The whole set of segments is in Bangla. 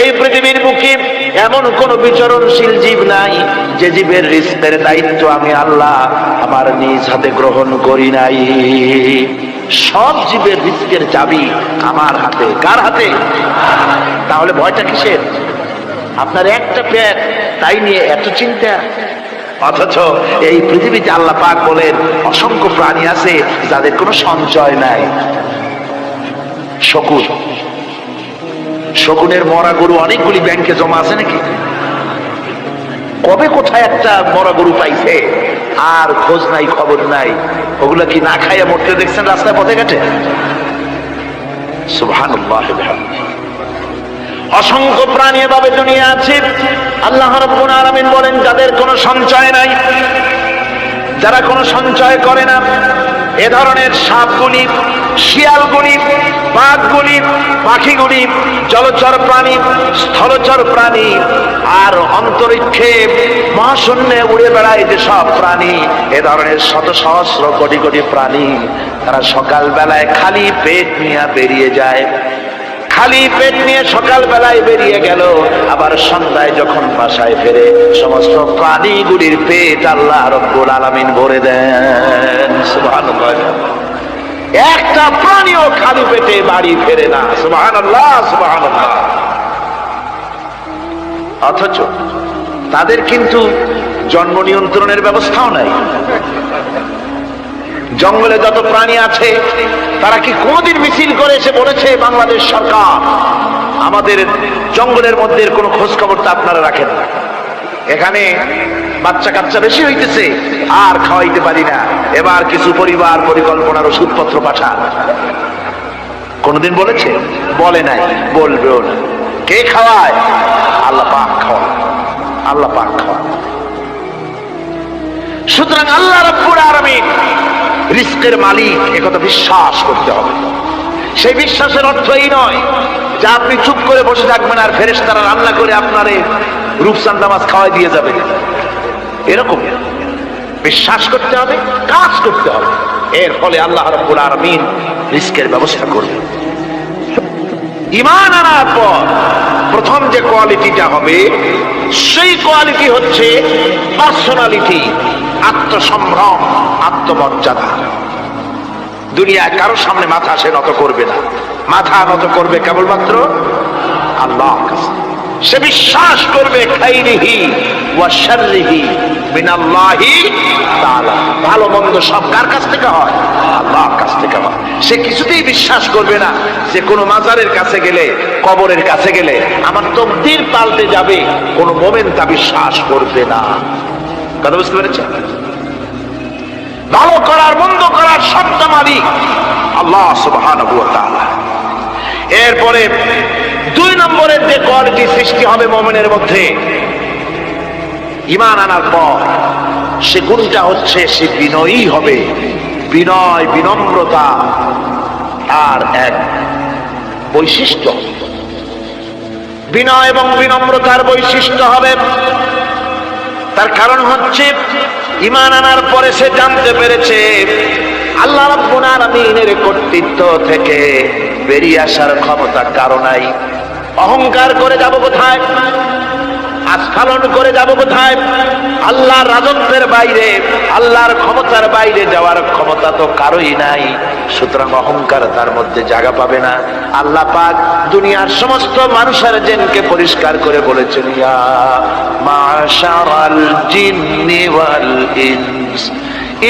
এই পৃথিবীর বুকে এমন কোন বিচরণশীল জীব নাই যে জীবের রিজকের দায়িত্ব আমি আল্লাহ আমার নিজ হাতে গ্রহণ করি নাই। সব জীবের রিজকের চাবি আমার হাতে। কার হাতে? তাহলে ভয়টা কিসের? আপনার একটা পেট, তাই নিয়ে এত চিন্তা। অথচ এই পৃথিবীতে আল্লাহ পাক বলেন অসংখ্য প্রাণী আছে যাদের কোনো সঞ্চয় নাই। শকুন, শকুনের মরা গরু অনেকগুলি ব্যাংকে জমা আছে নাকি? কবে কোথায় একটা মরা গরু পাইছে আর খোঁজ নাই, খবর নাই। ওগুলা কি না খাইয়া মরতে দেখছেন রাস্তায় পথে ঘাটে? সুবহানাল্লাহ। অসংখ্য প্রাণী এভাবে দুনিয়া আছে। আল্লাহ রাব্বুল আলামিন বলেন যাদের কোনো সঞ্চয় নাই, যারা কোনো সঞ্চয় করে না, এ ধরনের সাপগুলি, শিয়ালগুলি, বাঘগুলি, পাখিগুলি, জলচর প্রাণী, স্থলচর প্রাণী আর অন্তরিক্ষে মহাশূন্যে উড়ে বেড়ায় যে সব প্রাণী, এ ধরনের শত সহস্র কোটি কোটি প্রাণী, তারা সকাল বেলায় খালি পেট নিয়ে বেরিয়ে যায়। খালি পেট নিয়ে সকাল বেলায় বেরিয়ে গেল, আবার সন্ধ্যায় যখন বাসায় ফেরে সমস্ত প্রাণীগুলির পেট আল্লাহ রাব্বুল আলামিন ভরে দেন। সুবহানাল্লাহ। একটা প্রাণীও খালি পেটে বাড়ি ফেরে না। সুবহানাল্লাহ, সুবহানাল্লাহ। অথচ তাদের কিন্তু জন্ম নিয়ন্ত্রণের ব্যবস্থাও নাই। জঙ্গলে যত প্রাণী আছে তারা কি কোনদিন মিছিল করে এসে বলেছে বাংলাদেশ সরকার আমাদের জঙ্গলের মধ্যে কোনো খোঁজ খবর তো আপনারা রাখেন না, এখানে বাচ্চা কাচ্চা বেশি হইতেছে আর খাওয়াইতে পারি না, এবার কিছু পরিবার পরিকল্পনার ওষুধপত্র পাঠান? কোনদিন বলেছে? বলে নাই, বলবেও না। কে খাওয়ায়? আল্লাহ পাক খাওয়ায়, আল্লাহ পাক খাওয়ায়। সুতরাং আল্লাহ রাব্বুল আলামিন রিজকের মালিক, একথা বিশ্বাস করতে হবে। সেই বিশ্বাসের অর্থ এই নয় যে আপনি চুপ করে বসে থাকবেন আর ফেরেশতারা রান্না করে আপনারে রূপচাঁদা মাছ খাওয়াই দিয়ে যাবে, এরকম বিশ্বাস করতে হবে, কাজ করতে হবে। এর ফলে আল্লাহ রাব্বুল আলামিন রিজকের ব্যবস্থা করবেন। ঈমান আনার পর প্রথম যে কোয়ালিটিটা হবে সেই কোয়ালিটি হচ্ছে পার্সোনালিটি, আত্মসম্ভ্রম, আত্মমর্যাদা। দুনিয়ায় কারোর সামনে মাথা সে নত করবে না, মাথা নত করবে কেবলমাত্র আল্লাহর কাছে। সে বিশ্বাস করবে খাইরিহি ওয়া শাররিহি মিনাল্লাহি তাআলা, ভালো মন্দ সব কার কাছ থেকে হয়? আল্লাহর কাছ থেকে হয়। সে কিছুতেই বিশ্বাস করবে না যে কোনো মাজারের কাছে গেলে, কবরের কাছে গেলে আমার তকদির পাল্টে যাবে, কোনো মুমিন তা বিশ্বাস করবে না। কথা বুঝতে পেরেছেন? ভালো করার মন্দ করার সত্তা মালিক আল্লাহ সুবহানাহু ওয়া তাআলা। এরপরে দুই নম্বরের যে কোয়ালিটি সৃষ্টি হবে মুমিনের মধ্যে ঈমান আনার পর, সে গুণটা হচ্ছে সে বিনয়ী হবে। বিনয়, বিনম্রতা আর এক বৈশিষ্ট্য। বিনয় এবং বিনম্রতার বৈশিষ্ট্য হবে। তার কারণ হচ্ছে ঈমান আনার পরে সে জানতে পেরেছে আল্লাহ রাব্বুল আলামিনের কর্তৃত্ব থেকে বেরিয়ে আসার ক্ষমতা কারো নাই। অহংকার করে যাব কোথায়? আস্ফালন করে যাব কোথায়? আল্লাহর রাজত্বের বাইরে, আল্লাহর ক্ষমতার বাইরে যাওয়ার ক্ষমতা তো কারোই নাই। সুতরাং অহংকার তার মধ্যে জায়গা পাবে না। আল্লাহ পাক দুনিয়ার সমস্ত মানুষের জিনকে পরিষ্কার করে বলেছেন, ইয়া মাশারাল জিন্নি ওয়াল ইনস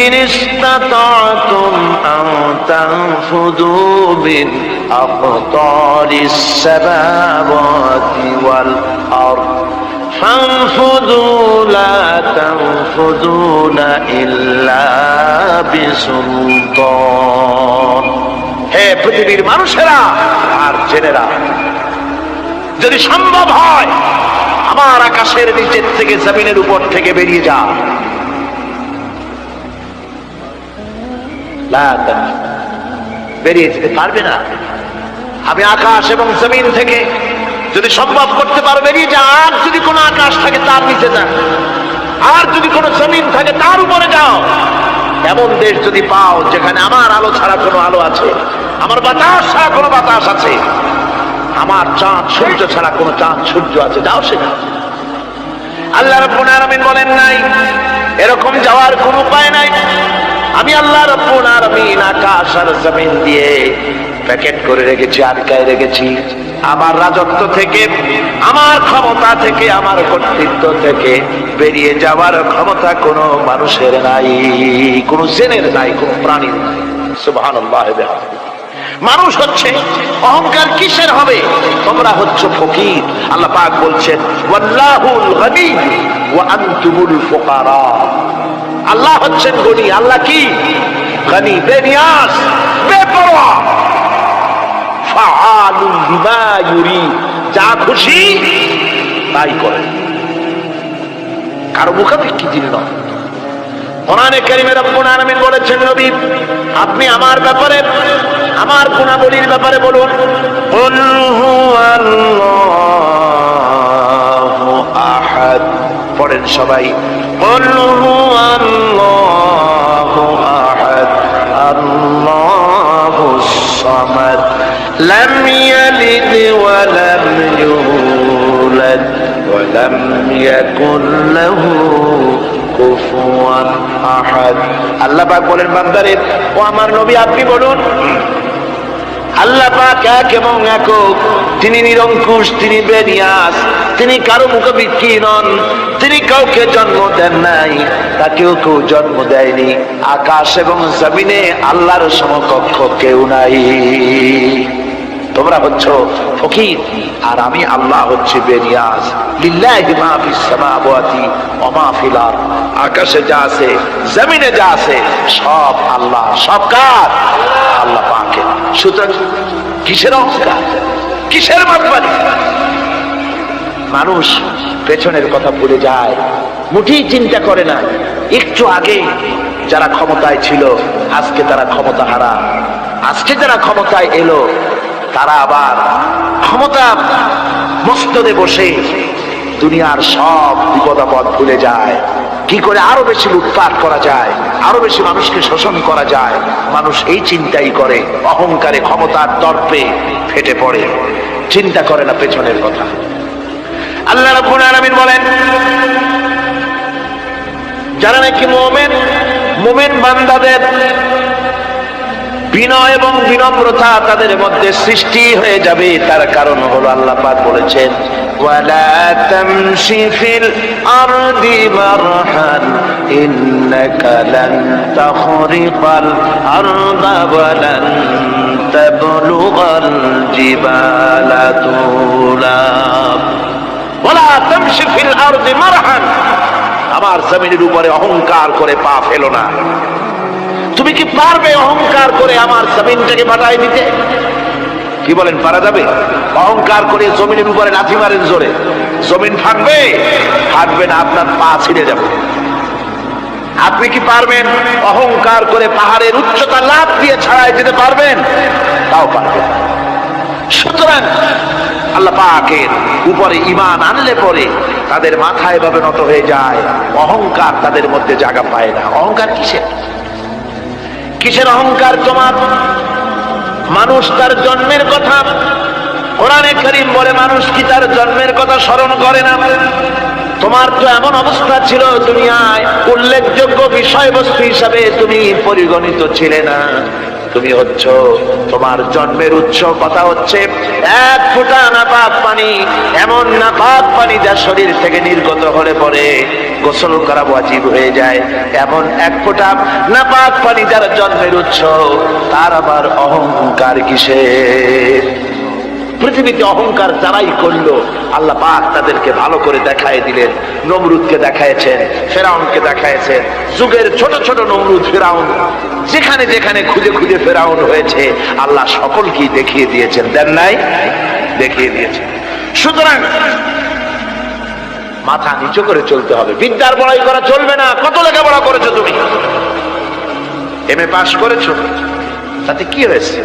ইন ইসতাতা'তুম আন তানফুযু মিন আকতারিস সামাওয়াতি ওয়াল আরদ فانفذوا لا تنفذون إلا بسلطان। হে পৃথিবীর মানুষেরা আর জেনেরা, যদি সম্ভব হয় আমার আকাশের নিচের থেকে, জমিনের উপর থেকে বেরিয়ে যা। বেরিয়ে যেতে পারবে না। আমি আকাশ এবং জমিন থেকে যদি সম্ভব করতে পারো বেরিয়ে যা। আর যদি কোনো আকাশ থাকে তার নিচে যা, আর যদি কোনো জমিন থাকে তার উপরে যাও। এমন দেশ যদি পাও যেখানে আমার আলো ছাড়া কোনো আলো আছে, আমার বাতাস ছাড়া কোনো বাতাস আছে, আমার চাঁদ সূর্য ছাড়া কোন চাঁদ সূর্য আছে, যাও সেখানে। আল্লাহ রাব্বুল আলামিন বলেন নাই এরকম যাওয়ার কোন উপায় নাই। আমি আল্লাহ রাব্বুল আলামিন আকাশ আর জমিন দিয়ে প্যাকেট করে রেখেছি, আটকায় রেখেছি। আমার রাজত্ব থেকে, আমার ক্ষমতা থেকে, আমার কর্তৃত্ব থেকে বেরিয়ে যাওয়ার ক্ষমতা কোনো মানুষের নাই, কোনো জেনের নাই, কোনো প্রাণীর নাই। সুবহানাল্লাহ। মানুষ হচ্ছে অহংকার কিসের হবে? তোমরা হচ্ছে ফকির। আল্লাহ পাক বলছেন ওয়াল্লাহুল গনি ওয়া আনতুমুল ফুকারা। আল্লাহ হচ্ছেন গনি। আল্লাহ কি? গনি, বেনিয়াজ, বেপরোয়া। ফাআলুন বিমা ইউরিদ, যা খুশি তাই করে, কারো মুখাপেক্ষী তিনি নন। কোরআনে কারীমে রব্বুল আলামিন বলেছেন নবী আপনি আমার ব্যাপারে, আমার গুণাবলীর ব্যাপারে বলুন। কুল হুয়াল্লাহু আহাদ, পড়েন সবাই। কুল হুয়াল্লাহু আহাদ আল্লাহুস সামাদ লাম ইয়ালিদ ওয়া লাম ইউলাদ ওয়া লাম ইয়াকুল লাহু কুফুয়ান আহাদ। আল্লাহ পাক বলেন বান্দারে, ও আমার নবী আপনি বলুন আল্লাহ পাক এক এবং একক, তিনি নিরঙ্কুশ, তিনি বেনিয়াজ, তিনি কারো মুখাপেক্ষী নন, তিনি কাউকে জন্ম দেন নাই, তাকেও কেউ জন্ম দেয়নি। আকাশ এবং জমিনে আল্লাহর সমকক্ষ কেউ নাই। তোমরা হচ্ছ ফকির আর আমি আল্লাহ হচ্ছে বেনিয়াজ। লিল্লাহি মা ফিস সামাওয়াতি ওয়া মা ফিল আরদ, আকাশে যা আছে জমিনে যা আছে সব আল্লাহ, সব কার? আল্লাহ পাকের। সুতরাং কিসের অহংকার, কিসের মাতবাড়ি? মানুষ পেছনের কথা ভুলে যায়, মুঠেই চিন্তা করে না একটু আগে যারা ক্ষমতায় ছিল আজকে তারা ক্ষমতা হারা, আজকে যারা ক্ষমতায় এলো তারা আবার ক্ষমতা মস্তদে বসে দুনিয়ার সব বিপদ আপদ ভুলে যায়। কি করে আরো বেশি লুটপাট করা যায়, আরো বেশি মানুষকে শোষণ করা যায়, মানুষ এই চিন্তাই করে। অহংকারে, ক্ষমতার দর্পে ফেটে পড়ে, চিন্তা করে না পেছনের কথা। আল্লাহ রাব্বুল আলামিন বলেন যারা নাকি মুমিন বান্দাদের বিনয় এবং বিনম্রতা তাদের মধ্যে সৃষ্টি হয়ে যাবে, তার কারণ হলো আল্লাহ পাক বলেছেন ওয়ালা তামশি ফিল আরদি মারহান ইন্নাকা লান তাখরিকাল আরদা ওয়া লান তাবলুগাল জিবালা তুলা। ওয়ালা তামশি ফিল আরদি মারহান, আমার জমিনের উপরে অহংকার করে পা ফেলো না। তুমি কি পারবে অহংকার করে আমার জমিনটাকে ফাটাই দিতে? কি বলেন, পারা যাবে? অহংকার করে জমিনের উপরে লাথি মারেন জোরে, জমিন ফাটবে? ফাটবে না, আপনার পা ছিঁড়ে যাবে। আপনি কি পারবেন অহংকার করে পাহাড়ের উচ্চতা লাফ দিয়ে ছাড়াই দিতে পারবেন? তাও পারবেন। সুতরাং আল্লাহ পাকের উপরে ঈমান আনলে পরে তাদের মাথা এভাবে নত হয়ে যায়, অহংকার তাদের মধ্যে জায়গা পায় না। অহংকার কিসের? কিসের অহংকার তোমার? মানুষ তার জন্মের কথা, কোরআনে কারীম বলে মানুষ কি তার জন্মের কথা স্মরণ করে না? তোমার তো এমন অবস্থা ছিল দুনিয়ায়, উল্লেখযোগ্য বিষয়বস্তু হিসাবে তুমি পরিগণিত ছিলে না। তুমি হচ্ছ, তোমার জন্মের উৎস কথা হচ্ছে এক ফোঁটা নাপাক পানি, এমন নাপাক পানি যা শরীর থেকে নির্গত হলে পরে গোসল করা ওয়াজিব হয়ে যায়। এমন এক ফোঁটা নাপাক পানি যার জন্মের উৎস, তার আবার অহংকার কিসের? পৃথিবীতে অহংকার যারাই করলো আল্লাহ পাক তাদেরকে ভালো করে দেখায় দিলেন। নমরুদকে দেখাইছেন, ফেরাউনকে দেখাইছেন, যুগের ছোট ছোট নমরুদ ফেরাউন যেখানে যেখানে খুঁজে খুঁজে ফেরাউন হয়েছে আল্লাহ সকলকেই দেখিয়ে দিয়েছেন, দেন নাই? দেখিয়ে দিয়েছেন। সুতরাং মাথা নিচু করে চলতে হবে, বিদ্যার বড়াই করা চলবে না। কত লেখাপড়া করেছো তুমি? এমএ পাস করেছো, তাতে কি হয়েছে?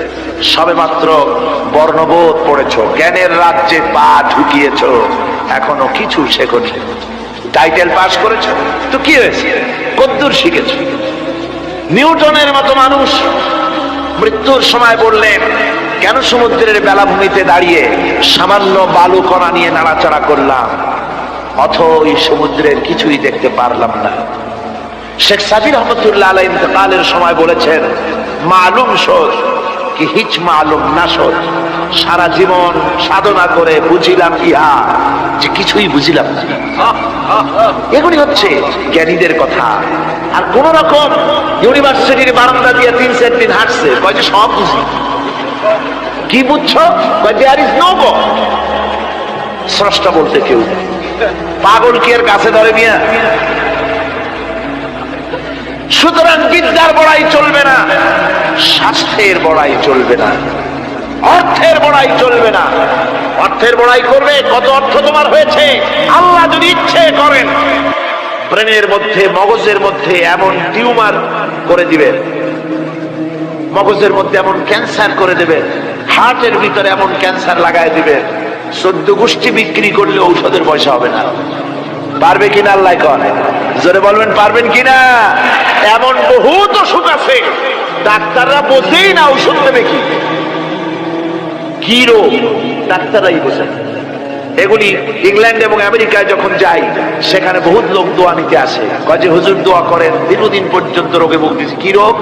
সবে মাত্র বর্ণবোধ পড়েছো, জ্ঞানের রাজ্যে পা ঢুকিয়েছো, এখনো কিছু শেখোনি। টাইটেল পাস করেছো তো কি হয়েছে? কদ্দুর শিখেছো? নিউটনের মতো মানুষ মৃত্যুর সময় বললেন কেন সমুদ্রের বেলাভূমিতে দাঁড়িয়ে সামান্য বালু কণা নিয়ে নাড়াচাড়া করলাম, অথই সমুদ্রের কিছুই দেখতে পারলাম না। শেখ সাদি রহমতুল্লাহ আলাইহি ইন্তেকালের সময় বলেছেন, মালুম শোধ কি হিচ মালুম না শোধ, সারা জীবন সাধনা করে বুঝিলাম ইহা যে কিছুই বুঝিলাম না। এগুলি হচ্ছে জ্ঞানীদের কথা। আর কোন রকম ইউনিভার্সিটির বারান্দা দিয়ে 3-4 দিন হাঁটছে, কয় যে সব বুঝি। কি বুঝছো? There is no God. স্রষ্টা বলতে কেউ নেই। পাগল কি এর কাছে ধরে মিয়া? সুতরাং বিদ্যার বড়াই চলবে না, স্বাস্থ্যের বড়াই চলবে না, অর্থের বড়াই চলবে না। অর্থের বড়াই করবে, কত অর্থ তোমার হয়েছে, আল্লাহ যদি ইচ্ছে করেন ব্রেনের মধ্যে, মগজের মধ্যে এমন টিউমার করে দিবেন, মগজের মধ্যে এমন ক্যান্সার করে দেবেন, হার্টের ভিতরে এমন ক্যান্সার লাগাই দিবেন, 14 গোষ্ঠী বিক্রি করলে ঔষধের পয়সা হবে না। পারবে কিনা আল্লাহ করে? জোরে বলবেন পারবেন কিনা? এমন বহুত অসুখ আছে ডাক্তাররা বোঝেই না ঔষধ দেবে কি, কি রোগ ডাক্তাররাই বোঝে। এগুলি ইংল্যান্ড এবং আমেরিকায় যখন যাই, সেখানে বহুত লোক দোয়া নিতে আসে, কয় যে হুজুর দোয়া করেন, দীর্ঘদিন পর্যন্ত রোগে ভুগতেছি। কি রোগ?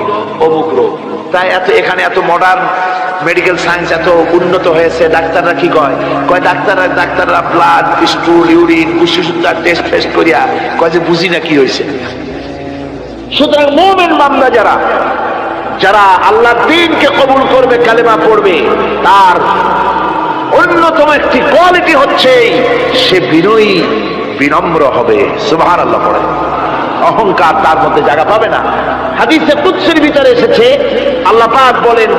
অমুক রোগ। তাই এখানে এত মডার্ন মেডিকেল সায়েন্স এত উন্নত হয়েছে, ডাক্তাররা কি কয়? কয় ডাক্তাররা ব্লাড, স্টুল, ইউরিন, কুশিসুত্তার টেস্ট করিয়া কয় যে বুঝি না কি হয়েছে। সুতরাং মুমিন বান্দা যারা আল্লাহর দ্বীনকে কবুল করবে, কালেমা পড়বে, তার অন্যতম একটি কোয়ালিটি হচ্ছে সে বিনয়ী, বিনম্র হবে। সুবহানাল্লাহ পড়ে। অহংকার তার মধ্যে জায়গা পাবে না। হাদিসে কুদসির ভিতরে এসেছে, আল্লাহ পাক বলেন,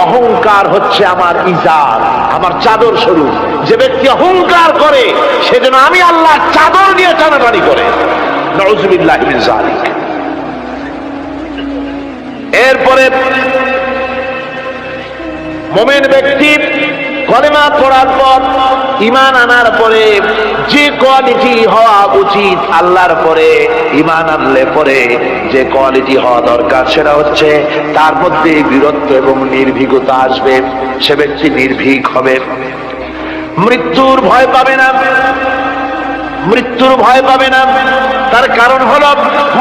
অহংকার হচ্ছে আমার ইজার, আমার চাদর স্বরূপ। যে ব্যক্তি অহংকার করে সেজন্য আমি আল্লাহ চাদর নিয়ে টানাটানি করে। নাউযুবিল্লাহি মিন যালিক। এরপরে মুমিন ব্যক্তি কলেমা পড়ার পর, ঈমান আনার পরে যে কোয়ালিটি হওয়া উচিত, আল্লাহর পরে ঈমান আনলে পরে যে কোয়ালিটি হওয়া দরকার, সেটা হচ্ছে তার মধ্যে বীরত্ব এবং নির্ভীকতা আসবে। সে ব্যক্তি নির্ভীক হবে, মৃত্যুর ভয় পাবে না, মৃত্যুর ভয় পাবে না। তার কারণ হলো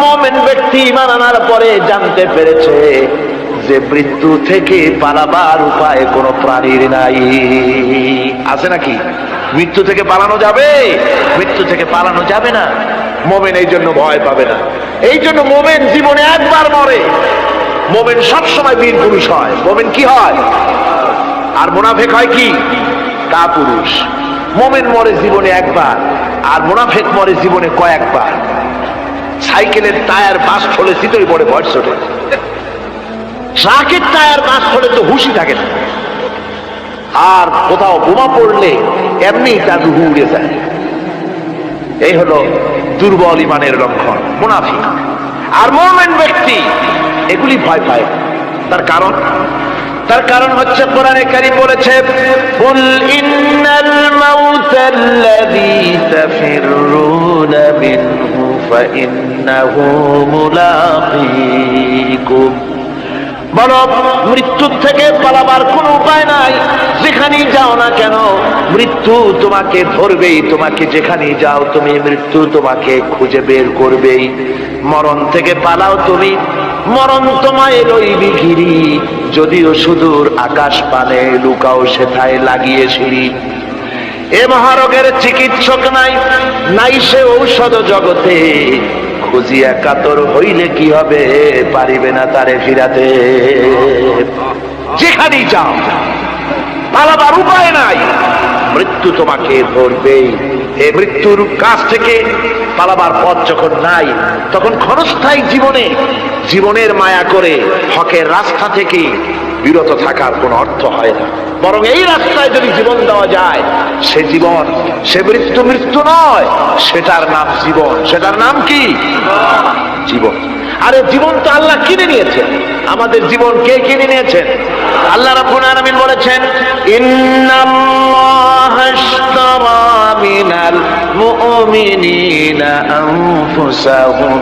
মুমিন ব্যক্তি ঈমান আনার পরে জানতে পেরেছে যে মৃত্যু থেকে পালাবার উপায় কোনো প্রাণীর নাই। আছে নাকি? মৃত্যু থেকে পালানো যাবে? মৃত্যু থেকে পালানো যাবে না। মুমিন এই জন্য ভয় পাবে না। এই জন্য মুমিন জীবনে একবার মরে, মুমিন সবসময় বীর পুরুষ হয়। মুমিন কি হয়? আর মুনাফিক হয় কি? কাপুরুষ। মুমিন মরে জীবনে একবার, আর মুনাফিক মরে জীবনে কয়েকবার। সাইকেলের টায়ার বাস্ট হলে শীতই পড়ে ভয় ছোটে, ট্রাকের টায়ার বাস্ট হলে তো হুঁশই থাকে না, আর কোথাও বোমা পড়লে এমনি তার রুহু উড়ে যায়। এই হলো দুর্বল ঈমানের লক্ষণ, মুনাফিক। আর মুমিন ব্যক্তি এগুলি ভয় পায়। তার কারণ হচ্ছে কোরআনে কারীম বলেছে, কুল ইন্নাল মাউতাল্লাযী তাফিররুনা মিনহু ফাইন্নাহু মুলাকীকুম। বলো, মৃত্যুর থেকে পালাবার কোনো উপায় নাই। যেখানেই যাও না কেন মৃত্যু তোমাকে ধরবেই। তোমাকে যেখানেই যাও তুমি, মৃত্যু তোমাকে খুঁজে বের করবেই। মরণ থেকে পালাও তুমি, মরণ তোমায় লইবি ঘিরি। যদিও সুদূর আকাশ পানে, লুকাও সেথায় লাগিয়ে সিঁড়ি। এ মহারোগের চিকিৎসক নাই, নাই সে ঔষধ জগতে। খুঁজিয়া কাতর হইলে কি হবে, পারিবে না তারে ফিরাতে। যেখানেই যাও পালাবার উপায় নাই, মৃত্যু তোমাকে ধরবেই। এই মৃত্যুর কাছ থেকে পালাবার পথ যখন নাই, তখন ক্ষণস্থায়ী জীবনের মায়া করে হকের রাস্তা থেকে বিরত থাকার কোনো অর্থ হয় না। বরং এই রাস্তায় যদি জীবন দেওয়া যায়, সে জীবন, সে মৃত্যু নয়, সেটার নাম জীবন। সেটার নাম কি? জীবন। আরে জীবন তো আল্লাহ কিনে নিয়েছেন। আমাদের জীবন কে কিনে নিয়েছেন? আল্লাহ রাব্বুল আলামিন বলেছেন, ইন্নাল্লাহা আশতারা মিনাল মুমিনিনা আনফুসাহুম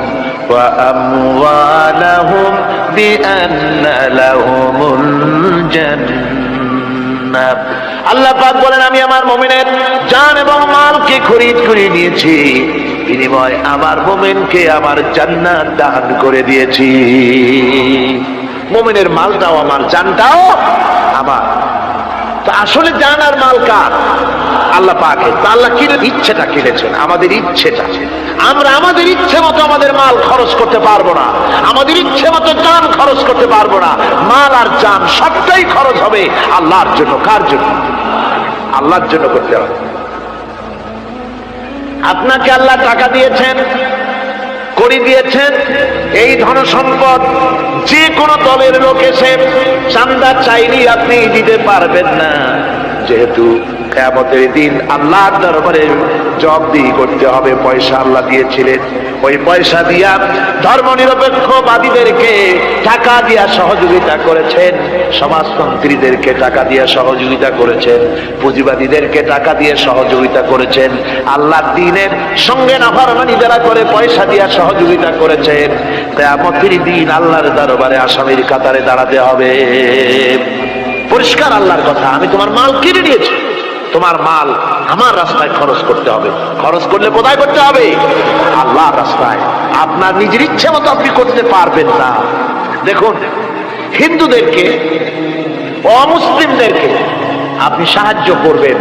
ওয়া আমওয়ালাহুম বিআন্না লাহুমুল জান্নাহ। না। আল্লাহ পাক বলেন, আমি আমার মুমিনের জান এবং মালকে খরিদ করে নিয়েছি, বিনিময় আমার মুমিনকে আমার জান্নাত দান করে দিয়েছি। মুমিনের মালটাও আমার, জানটাও আমার। তো আসলে জান আর মাল কার? আল্লাহ পাকের। তা আল্লাহ কিনে ইচ্ছেটা কিনেছেন, আমাদের ইচ্ছেটা। আমরা আমাদের ইচ্ছে মতো আমাদের মাল খরচ করতে পারবো না, আমাদের ইচ্ছে মতো জান খরচ করতে পারবো না। মাল আর জান সবটাই খরচ হবে আল্লাহর জন্য। কার জন্য? আল্লাহর জন্য করতে হবে। আপনাকে আল্লাহ টাকা দিয়েছেন, করি দিয়েছেন, এই ধন সম্পদ যে কোনো দলের লোক এসে চান্দা চাইলে আপনি দিতে পারবেন না, যেহেতু কিয়ামতের দিন আল্লাহর দরবারে জবাবদিহি করতে হবে। পয়সা আল্লাহ দিয়েছিলেন, ওই পয়সা দিয়া ধর্মনিরপেক্ষবাদীদেরকে টাকা দিয়া সহযোগিতা করেছেন, সমাজতন্ত্রীদেরকে টাকা দিয়া সহযোগিতা করেছেন, পুঁজিবাদীদেরকে টাকা দিয়ে সহযোগিতা করেছেন, আল্লাহর দ্বীনের সঙ্গে নাফরমানি যারা করে পয়সা দিয়া সহযোগিতা করেছেন। কিয়ামতের দিন আল্লাহর দরবারে আসামির কাতারে দাঁড়াতে হবে। পরিষ্কার আল্লাহর কথা, আমি তোমার মাল কিনে নিয়েছি, তোমার মাল আমার রাস্তায় খরচ করতে হবে। খরচ করলে কোথায় করতে হবে? আল্লাহর রাস্তায়। আপনার নিজের ইচ্ছে মতো আপনি করতে পারবেন না। দেখুন, হিন্দুদেরকে, অমুসলিমদেরকে আপনি সাহায্য করবেন,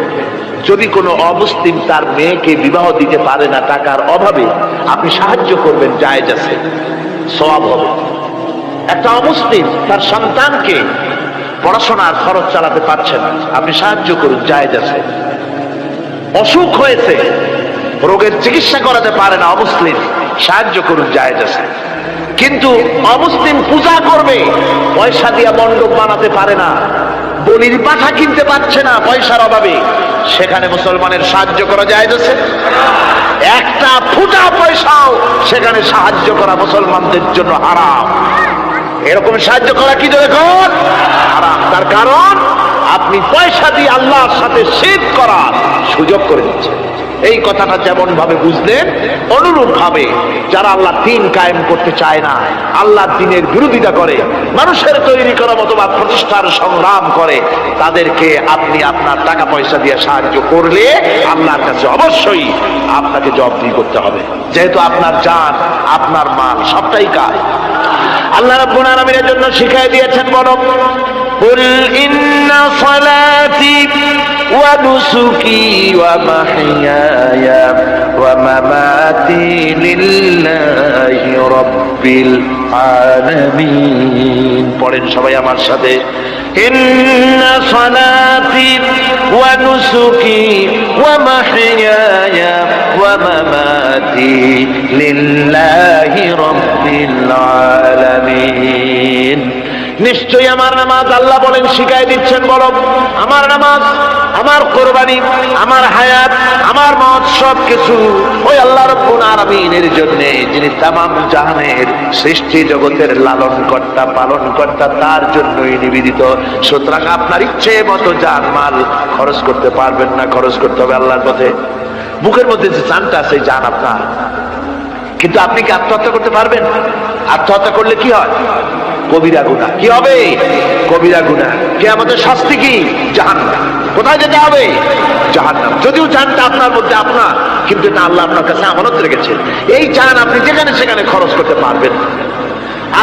যদি কোনো অমুসলিম তার মেয়েকে বিবাহ দিতে পারে না টাকার অভাবে, আপনি সাহায্য করবেন, জায়েজ আছে, সওয়াব হবে। একটা অমুসলিম তার সন্তানকে পড়াশোনার খরচ চালাতে পারছে না, আপনি সাহায্য করুন, জায়েজ আছে। অসুখ হয়েছে, রোগের চিকিৎসা করাতে পারে না অমুসলিম, সাহায্য করুন, জায়েজ আছে। কিন্তু অমুসলিম পূজা করবে, পয়সা দিয়া মণ্ডপ বানাতে পারে না, বলির পাঠা কিনতে পারছে না পয়সার অভাবে, সেখানে মুসলমানের সাহায্য করা জায়েজ আছে? একটা ফুটা পয়সাও সেখানে সাহায্য করা মুসলমানদের জন্য হারাম। এরকম সাহায্য করা কি জন্য হারাম? তার কারণ আপনি পয়সা দিয়ে আল্লাহর সাথে শিরক করার সুযোগ করে দিচ্ছেন। এই কথাটা যেমন ভাবে বুঝলেন, অনুরূপ ভাবে যারা আল্লাহ দ্বীন কায়েম করতে চায় না, আল্লাহ দ্বীনের বিরোধিতা করে, মানুষের তৈরি করা মতবাদ প্রতিষ্ঠার সংগ্রাম করে, তাদেরকে আপনি আপনার টাকা পয়সা দিয়ে সাহায্য করলে আল্লাহর কাছে অবশ্যই আপনাকে জবাবদিহি করতে হবে, যেহেতু আপনার জান, আপনার মাল সবটাই কার। আল্লাহ রাব্বুল আলামিনের জন্য শিখিয়ে দিয়েছেন, বলো কুল ইন্না সালাতি ওয়া নুসুকি ওয়া মাহইয়ায়া ওয়া মামাতি লিল্লাহি রাব্বিল আলামিন। পড়েন সবাই আমার সাথে, ইন্না সালাতি ওয়া নুসুকি ওয়া মাহইয়ায়া ওয়া মামাতি লিল্লাহি রাব্বিল আলামিন। নিশ্চয়ই আমার নামাজ, আল্লাহ বলেন, শিখাই দিচ্ছেন, বলো আমার নামাজ, আমার কোরবানি, আমার হায়াত, আমার মত সব কিছু ওই আল্লাহ রাব্বুল আলামিনের জন্য, যিনি তামাম জাহানের সৃষ্টি জগতের লালন কর্তা, পালন কর্তা, তার জন্যই নিবেদিত। সুতরাং আপনার ইচ্ছে মতো জান মাল খরচ করতে পারবেন না, খরচ করতে হবে আল্লাহর পথে। বুকের মধ্যে যে জানটা আছে, জান আপনার, কিন্তু আপনি কি আত্মহত্যা করতে পারবেন? আত্মহত্যা করলে কি হয়? কবিরা গুনাহ। কি হবে? কবিরা গুনাহ। কিয়ামতের শাস্তি কি? জাহান্নাম। কোথায় যেতে হবে? জাহান্নাম। যদিও জানটা আপনার মধ্যে আপনার, কিন্তু এটা আল্লাহ আপনার কাছে আমানত রেখেছেন। এই জান আপনি যেখানে সেখানে খরচ করতে পারবেন।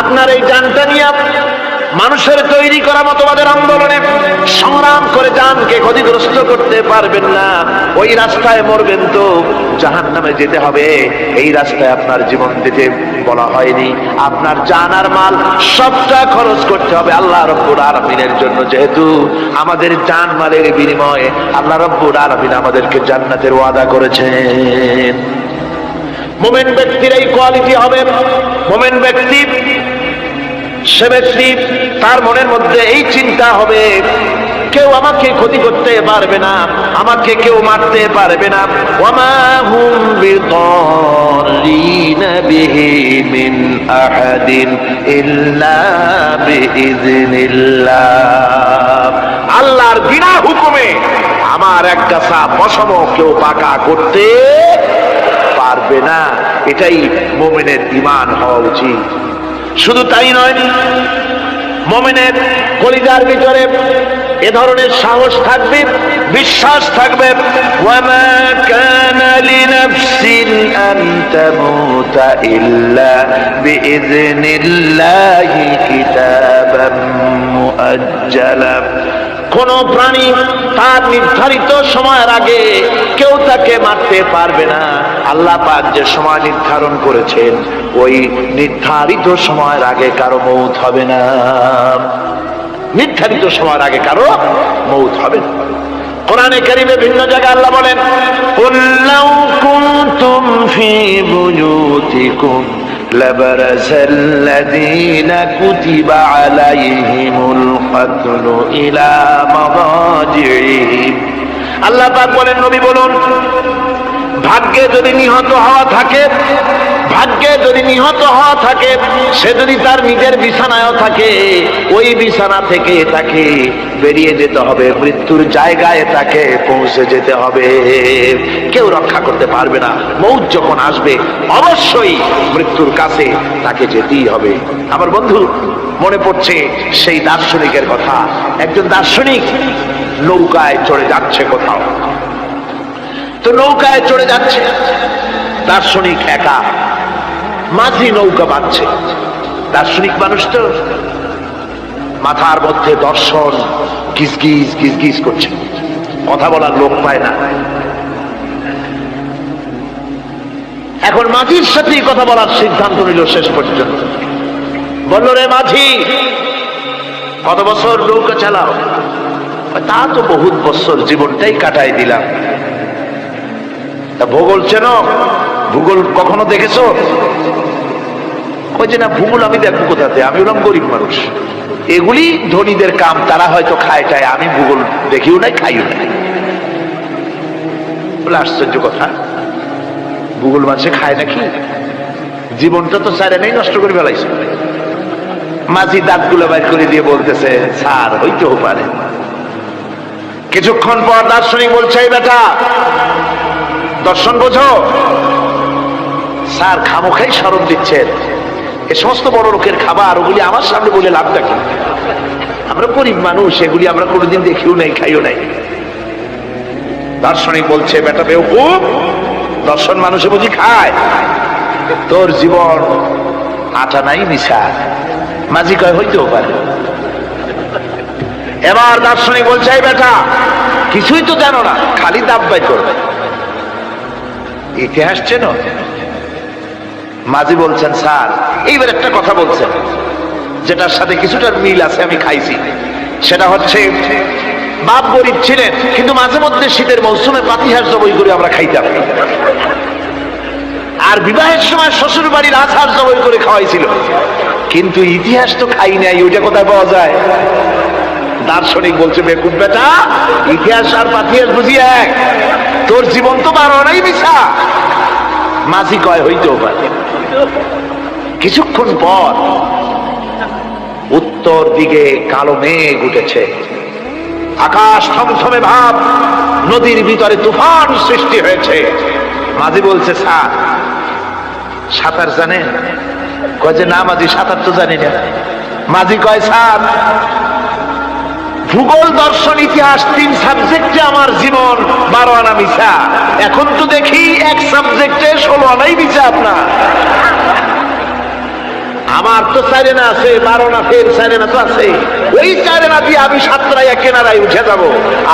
আপনার এই জানটা নিয়ে মানুষের তৈরি করা মতবাদের আন্দোলনে সংগ্রাম করে জানকে ক্ষতিগ্রস্ত করতে পারবেন না। ওই রাস্তায় মরবেন তো জাহান্নামে যেতে হবে। এই রাস্তায় আপনার জীবন দিতে বলা হয়নি। আপনার জান আর মাল সবটা খরচ করতে হবে আল্লাহ রাব্বুল আলামিনের জন্য, যেহেতু আমাদের জান মালের বিনিময়ে আল্লাহ রাব্বুল আলামিন আমাদেরকে জান্নাতের ওয়াদা করেছেন। মুমিন ব্যক্তির এই কোয়ালিটি হবে। মুমিন ব্যক্তি, সে ব্যক্তি, তার মনের মধ্যে এই চিন্তা হবে, কেউ আমাকে ক্ষতি করতে পারবে না, আমাকে কেউ মারতে পারবে না। ওয়ামা হুম বিদাররিনা বিহি মিন আহাদিন ইল্লা বিইذনিল্লাহ। আল্লাহর বিনা হুকুমে আমার এক গাছা পশম কেউ পাকা করতে পারবে না। এটাই মুমিনের ঈমান হওয়া উচিত। শুধু তাই নয়, মুমিনের কলিজার ভিতরে এ ধরনের সাহস থাকবে, বিশ্বাস থাকবে। ওয়ামা কানা লিনাফসিন আন তামুতা ইল্লা বিইذনিল্লাহি কিতাবাম মুআজ্জালা। কোন প্রাণী তার নির্ধারিত সময়ের আগে কেউ তাকে মারতে পারবে না। আল্লাহ পাক যে সময় নির্ধারণ করেছেন ওই নির্ধারিত সময়ের আগে কারো মৌত হবে না। নির্ধারিত সময়ের আগে কারো মৌত হবে না। কোরআনে কারীমে ভিন্ন জায়গায় আল্লাহ বলেন, কুল লাউ কুনতুম ফি বুয়ুতিকুম লাবারাসাল্লাযীনা কুতিবা আলাইহিমুল কাতলু ইলা মাদাজিহিম। আল্লাহ পাক বলেন, নবী বলুন, ভাগ্যে যদি নিহত হওয়া থাকে, ভাগ্যে যদি নিহত হওয়া থাকে, সে যদি তার নিজের বিছানায়ও থাকে, ওই বিছানা থেকে তাকে বেরিয়ে যেতে হবে, মৃত্যুর জায়গায় তাকে পৌঁছে যেতে হবে। কেউ রক্ষা করতে পারবে না। মৌত যখন আসবে অবশ্যই মৃত্যুর কাছে তাকে যেতেই হবে। আমার বন্ধু, মনে পড়ছে সেই দার্শনিকের কথা। একজন দার্শনিক নৌকায় চড়ে যাচ্ছে কোথাও, তো নৌকায় চড়ে যাচ্ছে, দার্শনিক একা, মাঝি নৌকা বাঁধছে। দার্শনিক মানুষ তো, মাথার মধ্যে দর্শন গিজগিজ গিজগিজ করছে, কথা বলার লোক পায় না। এখন মাঝির সাথেই কথা বলার সিদ্ধান্ত নিল। শেষ পর্যন্ত বলল, রে মাঝি, কত বছর নৌকা চালাও? তা তো বহুত বছর, জীবনটাই কাটাই দিলাম। তা ভূগোল চেনো? ভূগোল কখনো দেখেছো? ওই যে না, ভূগোল আমি দেখবো কোথাতে, আমি হলাম গরিব মানুষ, এগুলি ধনীদের কাম, তারা হয়তো খায় টায়, আমি ভূগোল দেখিও নাই খাইও নাই। বলে আশ্চর্য কথা, ভূগোল মানুষে খায় নাকি? জীবনটা তো চাইরে নেই, নষ্ট করে ফেলাইছে। মাঝি দাঁতগুলো বাইর করে দিয়ে বলতেছে, স্যার হইতেও পারে। কিছুক্ষণ পর দার্শনিক বলছে, এই বেটা, দর্শন বোঝো? স্যার খামোখাই স্মরণ দিচ্ছেন, এ সমস্ত বড় লোকের খাবার, ওগুলি আমার সামনে বলে লাভটা কি? আমরা গরিব মানুষ, এগুলি আমরা কোনোদিন দেখিও নাই, খাইও নাই। দার্শনিক বলছে, বেটা বেওকুফ, দর্শন মানুষে বুঝি খায়? তোর জীবন আটা নাই মিশা। মাঝি কয়, হইতেও পারে। এবার দার্শনিক বলছে, এই বেটা, কিছুই তো জানো না, খালি দাব্বাই করবে। ইতিহাস চেনো? মাঝি বলছেন, স্যার, এইবার একটা কথা বলছেন যেটার সাথে কিছুটা মিল আছে, আমি খাইছি। সেটা হচ্ছে, বাপ গরিব ছিলেন, কিন্তু মাঝে মধ্যে শীতের মৌসুমে পাতিহাঁস জবাই করে আমরা খাইতাম, আর বিবাহের সময় শ্বশুর বাড়ির রাজহাঁস জবাই করে খাওয়াইছিল। কিন্তু ইতিহাস তো খাই নাই, ওইটা কোথায় পাওয়া যায়? দার্শনিক বলছে, বেকুব বেটা, ইতিহাস আর পাতিহাঁস বুঝি এক? তোর জীবন তো বারো নাই মিছা। মাঝি কয়, হইতেও পারে। কিছুক্ষণ পর উত্তর দিকে কালো মেঘ উঠেছে, আকাশ থমথমে ভাব, নদীর ভিতরে তুফান সৃষ্টি হয়েছে। মাঝি বলছে, স্যার সাঁতার জানেন? কয় যে না মাঝি, সাঁতার তো জানি না। মাঝি কয়, স্যার ভূগোল, দর্শন, ইতিহাস, 3 সাবজেক্টে আমার জীবন 12 আনা মিছা। এখন তো দেখি এক সাবজেক্টে 16 আনাই মিছা আপনার। আমার তো 4 আনা আছে, 12 আনা ফের 4 আনা তো আছে, ওই 4 আনা দিয়ে আমি সাতরাইয়া কেনারায় উঠে যাব,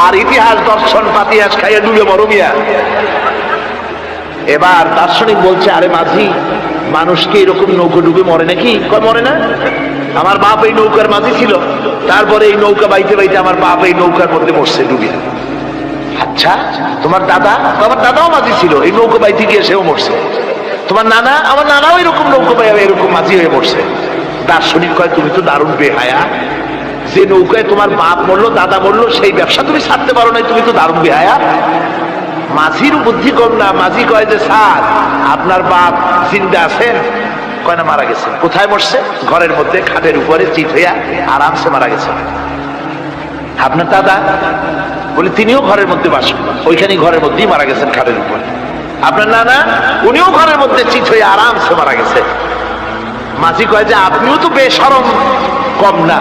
আর ইতিহাস, দর্শন, পাতিহাস খাইয়া ডুবে মরো মিয়া। এবার দার্শনিক বলছে, আরে মাঝি, মানুষ কি এরকম নৌকো ডুবে মরে নাকি? কয়, মরে না। আমার বাপ এই নৌকার মাঝি ছিল, তারপরে এই নৌকা বাইতে বাইতে আমার বাপ এই নৌকার মধ্যে মরছে ডুবে। আচ্ছা, তোমার দাদা? আমার দাদাও মাঝি ছিল, এই নৌকা বাইতে গিয়ে সেও মরছে। তোমার নানা? আমার নানাও এরকম নৌকা বাইয়া এরকম মাঝি হয়ে মরছে। দার্শনিক কয়, তুমি তো দারুণ বেহায়া, যে নৌকায় তোমার বাপ মরলো, দাদা মরলো, সেই ব্যবসা তুমি ছাড়তে পারো না, তুমি তো দারুণ বেহায়া। মাঝির বুদ্ধি কম না। মাঝি কয় যে, স্যার আপনার বাপ জিন্দা আছেন? কয় না, মারা গেছে। কোথায় মরছে? ঘরের মধ্যে খাটের উপরে চিত হইয়া আরামসে মারা গেছে। আপনার দাদা? বলে তিনিও ঘরের মধ্যে বাস, ওইখানে ঘরের মধ্যেই মারা গেছেন, খাটের উপরে। আপনার নানা? উনিও ঘরের মধ্যে চিত হয়ে আরামসে মারা গেছে। মাঝি কয় যে, আপনিও তো বেশরম কম না,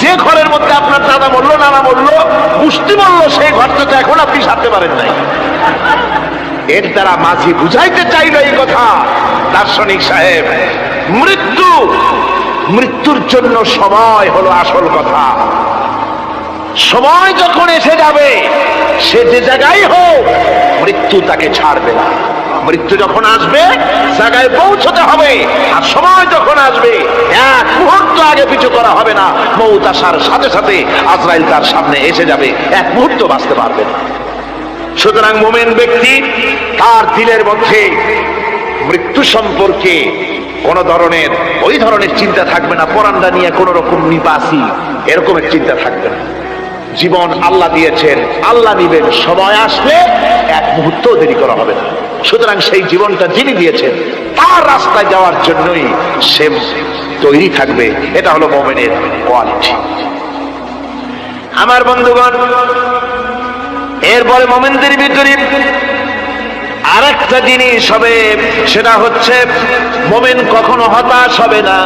যে ঘরের মধ্যে আপনার দাদা মরলো, নানা মরলো, মুষ্টি মরলো, সেই ঘরটা তো এখন আপনি সারতে পারেন নাই। এর দ্বারা মাঝি বুঝাইতে চাইল এই কথা, দার্শনিক সাহেব, মৃত্যুর জন্য সময় হলো আসল কথা। সময় যখন এসে যাবে, সে যে জায়গায় হোক, মৃত্যু তাকে ছাড়বে না। মৃত্যু যখন আসবে, জায়গায় পৌঁছতে হবে। আর সময় যখন আসবে, এক মুহূর্ত আগে পিছু করা হবে না। মউত আসার সাথে সাথে আজরাইল তার সামনে এসে যাবে, এক মুহূর্ত বাঁচতে পারবে না। সুতরাং মুমিন ব্যক্তি তার দিলের মধ্যে মৃত্যু সম্পর্কে কোন ধরনের ওই ধরনের চিন্তা থাকবে না, পরান্ডা নিয়ে কোন রকম নিবাসী এরকমের চিন্তা থাকবে না। জীবন আল্লাহ দিয়েছেন, আল্লাহ নিবেন, সময় আসলে এক মুহূর্ত দেরি করা হবে না। সুতরাং সেই জীবনটা যিনি দিয়েছেন, তার রাস্তায় যাওয়ার জন্যই সে তৈরি থাকবে। এটা হলো মুমিনের কোয়ালিটি। আমার বন্ধুগণ, এরপরে মুমিনদের ভিতরে আরেকটা জিনিস হবে, সেটা হচ্ছে মুমিন কখনো হতাশ হবে না,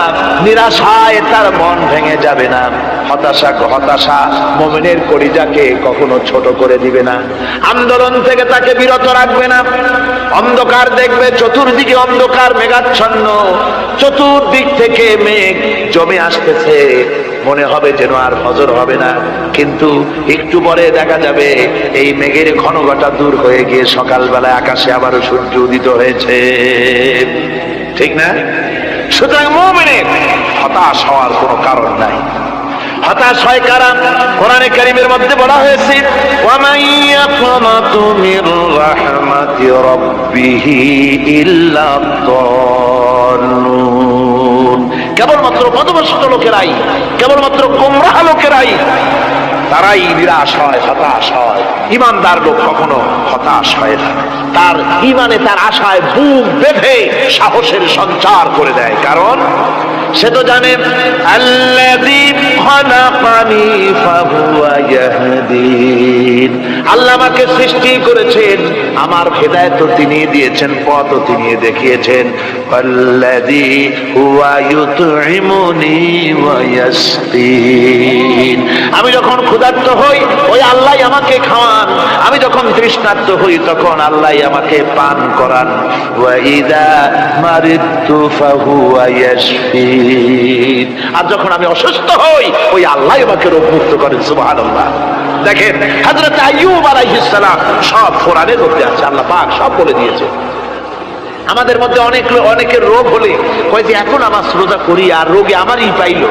নিরাশায় তার মন ভেঙে যাবে না। হতাশা মুমিনের কলিজাকে কখনো ছোট করে দিবে না, আন্দোলন থেকে তাকে বিরত রাখবে না। অন্ধকার দেখবে, চতুর্দিকে অন্ধকার মেঘাচ্ছন্ন, চতুর্দিক থেকে মেঘ জমে আসতেছে, মনে হবে যেন আর ফজর হবে না। কিন্তু একটু পরে দেখা যাবে এই মেঘের ঘনঘটা দূর হয়ে গিয়ে সকালবেলায় আকাশে আবারও সূর্য উদিত হয়েছে, ঠিক না? সুতরাং মুমিনের হতাশ হওয়ার কোনো কারণ নাই। হতাশ হয় কারা? কোরআনে কারীমের মধ্যে বলা হয়েছে, ওয়ামান ইয়াকনাতু মির রাহমাতি রাব্বিহি ইল্লা দাল্লুন। কেবলমাত্র পথভ্রষ্ট লোকেরাই, কেবলমাত্র গোমরাহ লোকেরাই তারাই নিরাশ হয়, হতাশ হয়। ঈমানদার লোক কখনো হতাশ হয় না, তার ঈমানে, তার আশায় বুক বেঁধে সাহসের সঞ্চার করে দেয়। কারণ সে তো জানে আল্লাযী খালাকানি ফাহুয়া ইয়াহদিন, আল্লাহ আমাকে সৃষ্টি করেছেন, আমার হেদায়েত তিনি দিয়েছেন, পথ তিনি দেখিয়েছেন। আল্লাযী হুয়া ইউতঈমুনি ওয়া ইয়াসকিন, আমি যখন ক্ষুধার্ত হই ওই আল্লাহ আমাকে খাওয়ান, আমি যখন তৃষ্ণার্ত হই তখন আল্লাহ আমাকে পান করান। ওয়া ইযা মারিদতু ফাহুয়া ইয়াশফিন, আর যখন আমি অসুস্থ হই ওই আল্লাহ আমাকে রোগ মুক্ত করেন। সুবহানাল্লাহ। দেখেন হযরত আইয়ুব আলাইহিস সালাম সব কোরআনের মধ্যে আছে, আল্লাহ পাক সব বলে দিয়েছে। আমাদের মধ্যে অনেকের রোগ হলে কয় যে এখন আমার রোজা করি আর রোগে আমারই পাইল,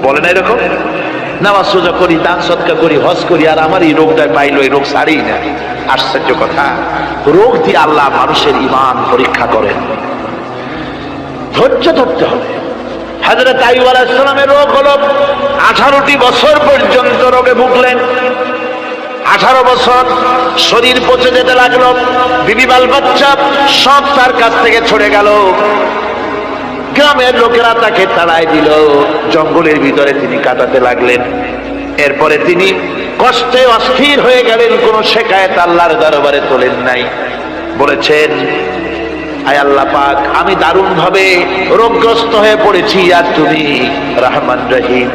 বলে না এরকম? নামাজ রোজা করি, দান সদকা করি, হজ করি, আর আমার এই রোগটা পাইলো, এই রোগ সারেই না। আশ্চর্য কথা, রোগ দিয়ে আল্লাহ মানুষের ঈমান পরীক্ষা করেন। ধৈর্য ধরতে হবে। হযরত আইয়ুব আলাইহিস সালামের রোগ হলো 18টি বছর পর্যন্ত রোগে ভুগলেন। 18 বছর শরীর পচে যেতে লাগলো, বিবি বাল বাচ্চা সব তার কাছ থেকে ছড়ে গেল। গ্রামের লোকেরা তাকে তাড়াই দিল, জঙ্গলের ভিতরে তিনি কাটাতে লাগলেন। এরপরে তিনি কষ্টে অস্থির হয়ে গেলেন, কোন শিকায়েত আল্লাহর দরবারে তোলেন নাই। বলেছেন, আয় আল্লাহ পাক, আমি দারুণ ভাবে রোগগ্রস্ত হয়ে পড়েছি, আর তুমি রহমান রহিম।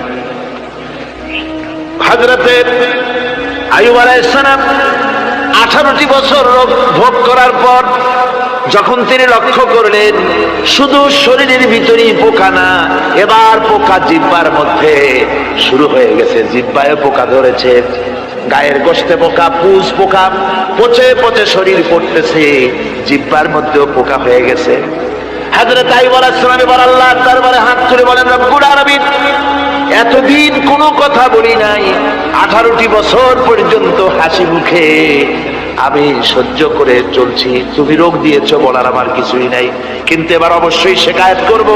হযরতে আইয়ুব আলাইহিস সালাম 18টি বছর রোগ ভোগ করার পর যখন তিনি লক্ষ্য করলেন শুধু শরীরের ভিতরেই পোকা না, এবার পোকা জিহ্বার মধ্যে শুরু হয়ে গেছে, জিহ্বায় পোকা ধরেছে, গায়ের গোশতে পোকা, পুষ পোকা, পচে পচে শরীর পড়তেছে, জিহ্বার মধ্যেও পোকা হয়ে গেছে। হযরত আইয়ুব আলাইহিস সালাম এবার আল্লাহর দরবারে হাত তুলে বলেন, রব্বুল আলামিন, এতদিন কোনো কথা বলি নাই, 18টি বছর পর্যন্ত হাসি মুখে আমি সহ্য করে চলছি, তুমি রোগ দিয়েছো বলার আমার কিছুই নাই, কিন্তু এবার অবশ্যই শিকায়েত করব,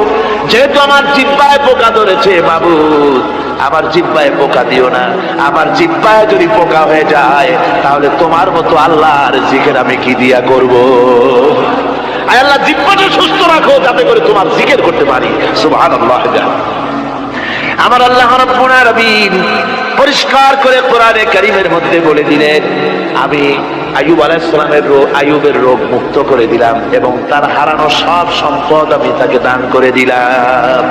যেহেতু আমার জিহ্বায় পোকা ধরেছে, মাবুদ আমার জিহ্বায় পোকা দিও না, আমার জিহ্বায় যদি পোকা হয়ে যায় তাহলে তোমার মতো আল্লাহর জিকির আমি কি দিয়া করব? আয় আল্লাহ, জিহ্বাটা সুস্থ রাখো যাতে করে তোমার জিকির করতে পারি। সুবহানাল্লাহ। আমার আল্লাহ রাব্বুল আলামিন পরিষ্কার করে কোরআনে কারীমের মধ্যে বলে দিলেন, আমি আইয়ুব আলাইহিস সালামের আইয়ুবের রোগ মুক্ত করে দিলাম এবং তার হারানো সব সম্পদ আমি তাকে দান করে দিলাম।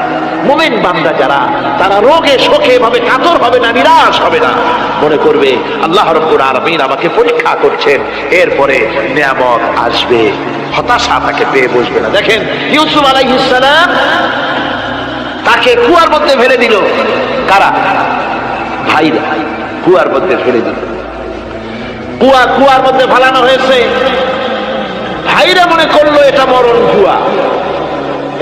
মুমিন বান্দা যারা, তারা রোগে শোকে এভাবে কাতর হবে না, নিরাশ হবে না, মনে করবে আল্লাহ রাব্বুল আলামিন আমাকে পরীক্ষা করছেন, এরপরে নিয়ামত আসবে, হতাশা তাকে পেয়ে বসবে না। দেখেন ইউসুফ আলাইহিস সালাম, তাকে কুয়ার মধ্যে ফেলে দিল কারা? ভাইরা কুয়ার মধ্যে ফেলে দিল। কুয়ার মধ্যে ফালানো হয়েছে, ভাইরা মনে করলো এটা মরণ কুয়া,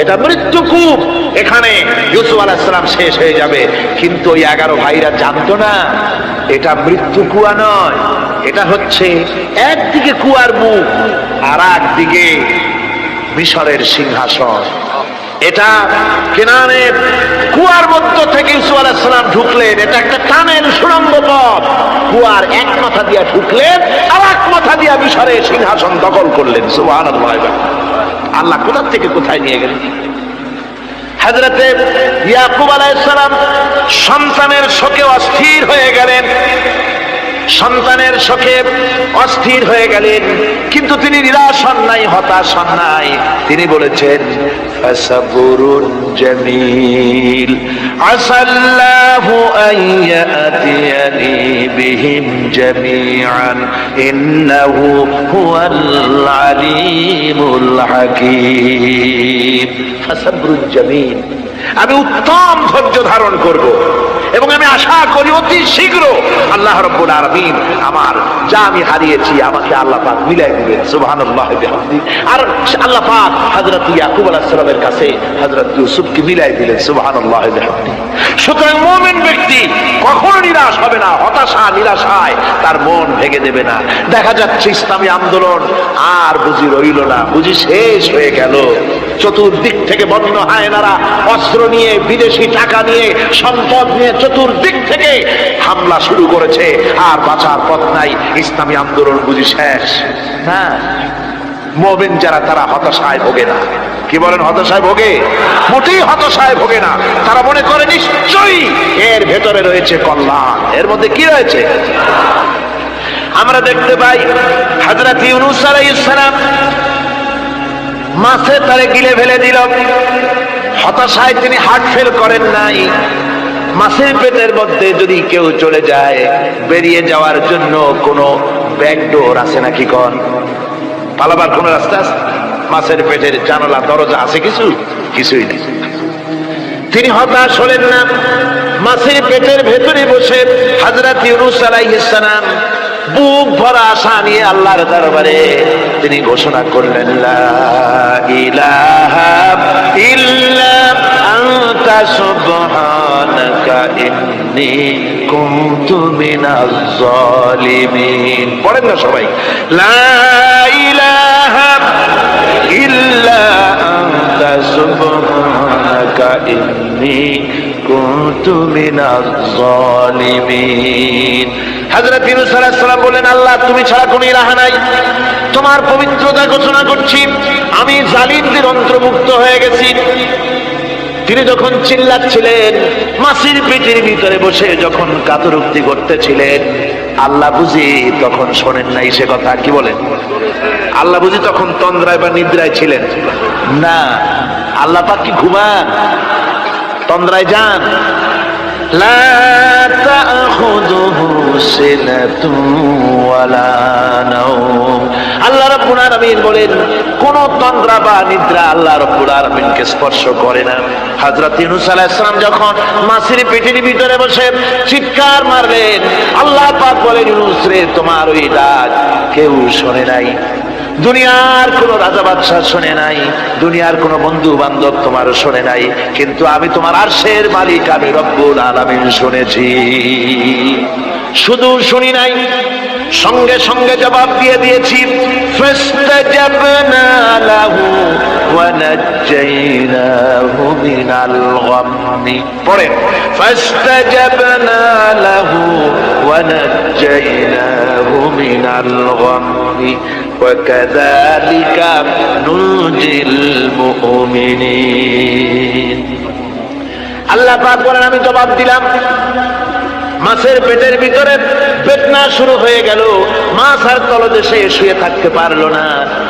এটা মৃত্যু কূপ, এখানে ইউসুফ আলাইহিস সালাম শেষ হয়ে যাবে। কিন্তু ওই 11 ভাইরা জানতো না এটা মৃত্যু কুয়া নয়, এটা হচ্ছে একদিকে কুয়ার মুখ আর একদিকে মিশরের সিংহাসন। এটা কেনানের কুয়ার মধ্য থেকে ইউসুফ আলাইহিস সালাম ঢুকলেন, এটা একটা টানেল, সুড়ঙ্গ পথ। কুয়ার এক মাথা দিয়ে ঢুকলেন, আর এক মাথা দিয়ে মিশরের সিংহাসন দখল করলেন। সুবহানাল্লাহ। আল্লাহ কোথা থেকে কোথায় নিয়ে গেলেন। হযরতে ইয়াকুব আলাইহিস সালাম সন্তানের শোকে অস্থির হয়ে গেলেন, সন্তানের শোকে অস্থির হয়ে গেলেন, কিন্তু তিনি নিরাশ হন নাই, হতাশ হন নাই। তিনি বলেছেন ফাসাবরুন জামিল আসাল্লাহু আইয়াতিয়ানি বিহিম জামিআন ইন্নাহু হুয়াল আলিমুল হাকীম। ফাসাবরুন জামিল, আমি উত্তম ধৈর্য ধারণ করব এবং আমি আশা করি অতি শীঘ্র আল্লাহ রাব্বুল আলামিন আমার যা আমি হারিয়েছি আমাকে আল্লাহ পাক মিলাই দিবেন। সুবহানাল্লাহ। আর আল্লাহ পাক হযরত ইয়াকুব আলাইহিস সালামের কাছে হযরত ইউসুফকে মিলাই দিলেন। সুবহানাল্লাহ। সুতরাং মুমিন ব্যক্তি কখনো নিরাশ হবে না, হতাশা নিরাশায় তার মন ভেঙে দেবে না। দেখা যাচ্ছে ইসলামী আন্দোলন আর বুঝি রইল না, বুঝি শেষ হয়ে গেল। চতুর্দিক থেকে বন্য হায়নারা অস্ত্র নিয়ে, বিদেশি টাকা নিয়ে, সম্পদ নিয়ে চতুর্দিক থেকে হামলা শুরু করেছে, আর বাঁচার পথ নাই। ইসলামী আন্দোলন বুঝি শেষ না। মুমিন যারা, তারা হতাশায় ভোগে না। কি বলেন? হতাশায় ভোগে? মোটেই হতাশায় ভোগে না। তারা মনে করে নিশ্চয়ই এর ভেতরে রয়েছে কল্যাণ। এর মধ্যে কি রয়েছে? আমরা দেখতে পাই হযরত ইউনূস আলাইহিস সালাম মাছে তারে গিলে ফেলে দিল। হতাশায় তিনি হার্ট ফেল করেন নাই। মাছের পেটের মধ্যে যদি কেউ চলে যায়, বেরিয়ে যাওয়ার জন্য কোনো ব্যাকডোর আছে নাকি? কোন পালাবার কোন রাস্তা আছে? মাছের পেটের জানালা দরজা আছে কিছু? কিছুই নেই। তিনি হতাশ হলেন না। মাছের পেটের ভেতরে বসে হযরত ইউনূস আলাইহিস সালাম বুক ভরা আশা নিয়ে আল্লাহর দরবারে তিনি ঘোষণা করলেন, লা ইলাহা ইল্লা আনতা সুবহানাকা ইন্নী কুনতু মিনাজ জালিমিন। পড়েন না সবাই, লা ইলাহা ইল্লা আনতা সুবহানাকা ইন্নী কুনতু মিনাজ জালিমিন। হযরত ইউনূস আলাইহিস সালাম বলেন, আল্লাহ তুমি ছাড়া কোনো ইলাহ নাই, তোমার পবিত্রতা ঘোষণা করছি, আমি জালিমদের অন্তর্ভুক্ত হয়ে গেছি। তিনি যখন চিল্লাচ্ছিলেন, মাছের পেটের ভিতরে বসে যখন কাতরুক্তি করতেছিলেন, আল্লাহ বুঝি তখন শোনেন নাই সে কথা? কি বলেন? আল্লাহ বুঝি তখন তন্দ্রায় বা নিদ্রায় ছিলেন না। আল্লাহ পাক কি ঘুমান? তন্দ্রায় যান? লা তাখুযুহু সিনাতুন ওয়ালা নাওম। আল্লাহ রাব্বুল আলামিন বলেন, কোন তন্দ্রা বা নিদ্রা আল্লাহ রাব্বুল আলামিনকে স্পর্শ করে না। হযরত ইউনূস আলাইহিস সালাম যখন মাছের পেটের ভিতরে বসে চিৎকার মারলেন, আল্লাহ পাক বলেন, ইউনূস রে, তোমার ওই ডাক কেউ শোনে নাই। দুনিয়ার কোন রাজা বাদশাহ শোনে নাই, দুনিয়ার কোন বন্ধু বান্ধব তোমারও শোনে নাই, কিন্তু আমি তোমার আরশের মালিক, আমি রব্বুল আলামিন শুনেছি। শুধু শুনি নাই, সঙ্গে সঙ্গে জবাব দিয়ে দিয়েছি। ফাস্তাজাবনা লাহু ওয়া নাজ্জাইনাহু মিনাল গাম্মি। পড়েন, ফাস্তাজাবনা লাহু ওয়া নাজ্জাইনাহু মিনাল গাম্মি ওয়া কাযালিকা নুনজিল মুমিনিন। আল্লাহ পাক বলেন, আমি জবাব দিলাম। মাছের পেটের ভিতরে বেদনা শুরু হয়ে গেল। মাছ আর তলদেশে শুয়ে থাকতে পারলো না,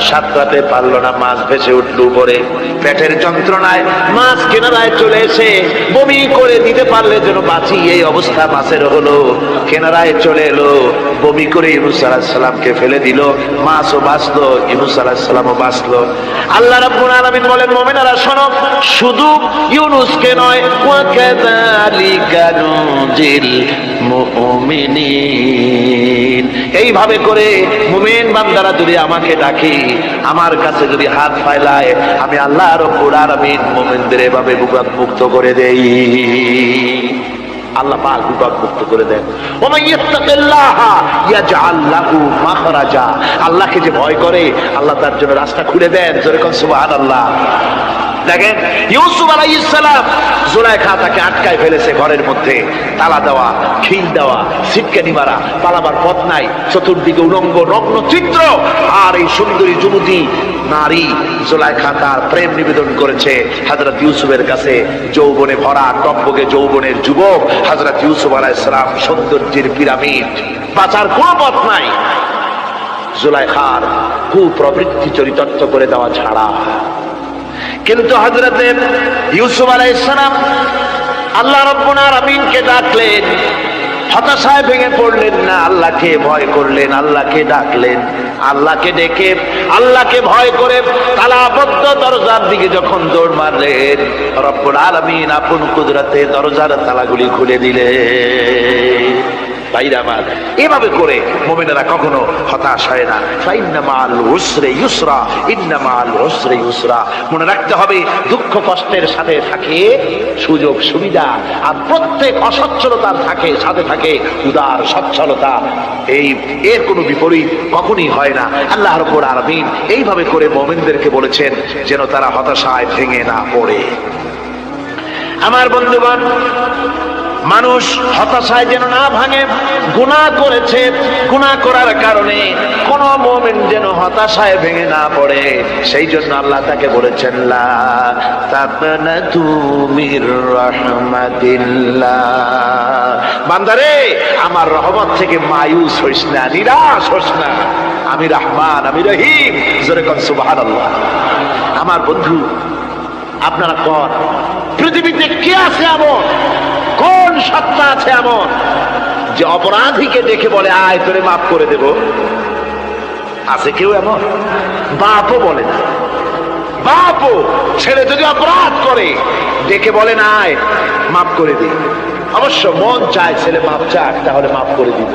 সাঁতরাতে পারলো না। মাছ ভেসে উঠল উপরে। পেটের যন্ত্রণায় মাছ কিনারায় চলে এসে বমি করে দিতে পারলে যেন বাঁচি, এই অবস্থা মাছের হলো। কিনারায় চলে এলো, বমি করে ইউনূস আলাইহিস সালামকে ফেলে দিল। মাছও বাঁচলো, ইউনূস আলাইহিস সালামও বাঁচলো। আল্লাহ রাব্বুল আলামিন বলেন, মুমিনেরা শোনো, শুধু ইউনূসকে নয়, ওয়া কাযালিকা নুজিল মুমিনিন, এইভাবে করে মুমিন বান্দারা যদি আমাকে ডাকে, আমার কাছে যদি হাত ফাইলায়, আমি আল্লাহ রাব্বুল আলামিন মুমিনদের এভাবে বিপদমুক্ত করে দেই। আল্লাহ পাক বিপদমুক্ত করে দেন। ওমান ইয়াত্তাকিল্লাহা ইয়াজআল লাহু মাখরাজা, আল্লাহকে যে ভয় করে আল্লাহ তার জন্য রাস্তা খুলে দেন। জোরে কোন সুবহানাল্লাহ। দেখেন ইউসুফ আলাইহিস সালাম, জুলাইখা তাকে আটকায় ফেলেছে ঘরের মধ্যে, তালা দেওয়া, খিল দেওয়া, সিটকানি মারা, পালাবার পথ নাই, চতুর্দিকে উলঙ্গ নগ্ন চিত্র। আর এই সুন্দরী যুবতী নারী জুলাইখা তার প্রেম নিবেদন করেছে হযরত ইউসুফের কাছে। যৌবনে ভরা, টকবকে যৌবনের যুবক হযরত ইউসুফ আলাইহিস সালাম, সৌন্দর্যের পিরামিড, বাঁচার কোনো পথ নাই জুলাইখার কুপ্রবৃত্তি চরিতার্থ করে দেওয়া ছাড়া। কিন্তু হযরত ইউসুফ আলাইহিস সালাম আল্লাহ রাব্বুল আলামিনকে ডাকলেন, হতাশায় ভেঙে পড়লেন না, আল্লাহকে ভয় করলেন, আল্লাহকে ডাকলেন। আল্লাহকে ডেকে, আল্লাহকে ভয় করে তালাবদ্ধ দরজার দিকে যখন দৌড় মারলেন, রব্বুল আলামিন আপন কুদরতে দরজার তালাগুলি খুলে দিলেন। ভাইরা আমার, এভাবে করে মুমিনেরা কখনো হতাশ হয় না। ফাইন্না মাআল উসরি ইউসরা, ইন্না মাআল উসরি ইউসরা। মনে রাখতে হবে, দুঃখ কষ্টের সাথে থাকে সুযোগ সুবিধা, আর প্রত্যেক অসচ্ছলতার সাথে থাকে উদার সচ্ছলতা। এর কোনো বিপরীত কখনই হয় না। আল্লাহ রাব্বুল আলামিন এইভাবে করে মুমিনদেরকে বলেছেন যেন তারা হতাশায় ভেঙে না পড়ে। আমার বন্ধুগণ, মানুষ হতাশায় যেন না ভাঙে। গুনাহ করেছে, গুনাহ করার কারণে কোন মুমিন যেন হতাশায় ভেঙে না পড়ে, সেই জন্য আল্লাহ তাকে বলেছেন, লা তাকনাতু মির রাহমাতিল্লাহ, বান্দারে আমার রহমত থেকে মায়ুস হইস না, নিরাশ হইস না, আমি রহমান, আমি রহিম। জোরে কোন সুবহানাল্লাহ। আমার বন্ধু, আপনারা কোন পৃথিবীতে কে আছে এমন, কোন সত্তা আছে এমন যে অপরাধীকে দেখে বলে আয় তোরে মাফ করে দেব? আছে কেউ এমন? বাপও বলে না। বাপও ছেলে যদি অপরাধ করে দেখে বলে না আয় মাফ করে দিই। অবশ্য মন চায় ছেলে মাফ চাক, তাহলে মাফ করে দিব।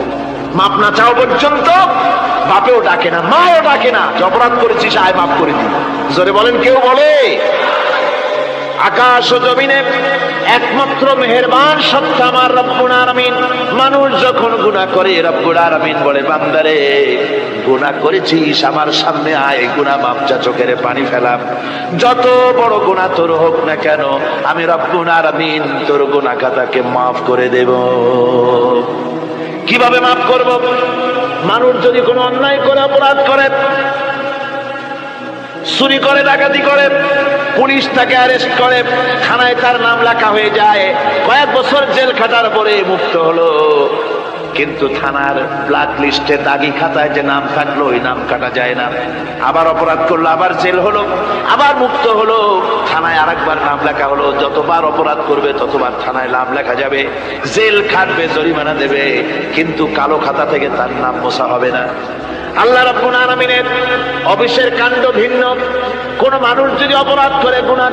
মাফ না চাও পর্যন্ত বাপেও ডাকে না, মাও ডাকে না যে অপরাধ করেছিস আয় মাফ করে দিই। জোরে বলেন, কেউ বলে? আকাশ ও জমিনে একমাত্র মেহেরবান সত্তা আমার রব্বুল আলামিন। মানুষ যখন গুনাহ করে রব্বুল আলামিন বলে, বান্দারে গুনাহ করেছিস আমার সামনে আয়, গুনাহ মাপ চা, চোখের পানি ফেলাম। যত বড় গুনাহ তোর হোক না কেন, আমি রব্বুল আলামিন তোর গুনাহ খাতাকে মাফ করে দেব। কিভাবে মাফ করব? মানুষ যদি কোনো অন্যায় করে, অপরাধ করে, চুরি করে, ডাকাতি করে, পুলিশ তাকে অ্যারেস্ট করে, থানায় তার নাম লেখা হয়ে যায়, কয়েক বছর জেল খাটার পরে মুক্ত হলো। কিন্তু থানার ব্ল্যাক লিস্টে, দাগি খাতায় যে নাম থাকলো ওই নাম কাটা যায় না। আবার অপরাধ করলো, আবার জেল হলো, আবার মুক্ত হলো, থানায় আরেকবার নাম লেখা হলো। যতবার অপরাধ করবে ততবার থানায় নাম লেখা যাবে, জেল খাটবে, জরিমানা দেবে, কিন্তু কালো খাতা থেকে তার নাম মোছা হবে না। আল্লাহ রাব্বুল আলামিনের অফিসের কাণ্ড ভিন্ন। কোন মানুষ যদি অপরাধ করে, গুনাহ